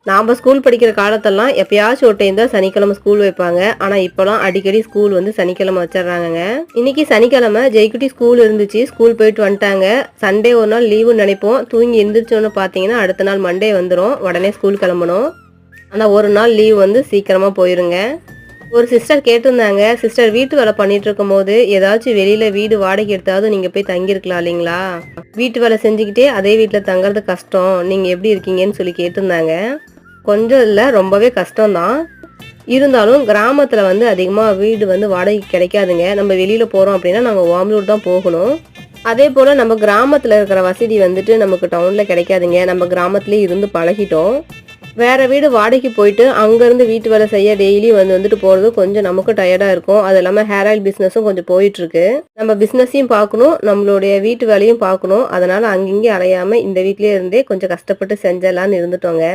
நாம ஸ்கூல் படிக்கிற காலத்தெல்லாம் எப்பயாச்சும் ஒரு டைம் தான் சனிக்கிழமை ஸ்கூல் வைப்பாங்க. ஆனா இப்பலாம் அடிக்கடி ஸ்கூல் வந்து சனிக்கிழமை வச்சிடுறாங்கங்க. இன்னைக்கு சனிக்கிழமை ஜெய்குட்டி ஸ்கூல் இருந்துச்சு. ஸ்கூல் போயிட்டு வந்துட்டாங்க. சண்டே ஒரு நாள் லீவுன்னு நினைப்போம். தூங்கி எந்திரிச்சோன்னு பார்த்தீங்கன்னா அடுத்த நாள் மண்டே வந்துடும். உடனே ஸ்கூல் கிளம்பணும். ஆனா ஒரு நாள் லீவ் வந்து சீக்கிரமா போயிருங்க. ஒரு சிஸ்டர் கேட்டிருந்தாங்க, சிஸ்டர் வீட்டு வேலை பண்ணிட்டு இருக்கும்போது ஏதாச்சும் வெளியில வீடு வாடகை எடுத்தாவது நீங்க போய் தங்கியிருக்கலாம் இல்லைங்களா? வீட்டு வேலை செஞ்சுக்கிட்டே அதே வீட்டுல தங்குறது கஷ்டம். நீங்க எப்படி இருக்கீங்கன்னு சொல்லி கேட்டிருந்தாங்க. கொஞ்சம் இல்ல, ரொம்பவே கஷ்டம்தான். இருந்தாலும் கிராமத்துல வந்து அதிகமா வீடு வந்து வாடகைக்கு கிடைக்காதுங்க. நம்ம வெளியில போறோம் அப்படின்னா நாங்க ஓமலூர் தான் போகணும். அதே போல நம்ம கிராமத்துல இருக்கிற வசதி வந்துட்டு நமக்கு டவுன்ல கிடைக்காதுங்க. நம்ம கிராமத்திலேயே இருந்து பழகிட்டோம். வேற வீடு வாடகைக்கு போயிட்டு அங்கேருந்து வீட்டு வேலை செய்ய டெய்லி வந்துட்டு போகிறது கொஞ்சம் நமக்கு டயர்டாக இருக்கும். அது இல்லாமல் ஹேர் ஆயில் பிஸ்னஸும் கொஞ்சம் போயிட்டுருக்கு. நம்ம பிஸ்னஸையும் பார்க்கணும், நம்மளுடைய வீட்டு வேலையும் பார்க்கணும். அதனால் அங்கங்கே அலையாமல் இந்த வீட்டிலே இருந்தே கொஞ்சம் கஷ்டப்பட்டு செஞ்சிடலான்னு இருந்துட்டோங்க.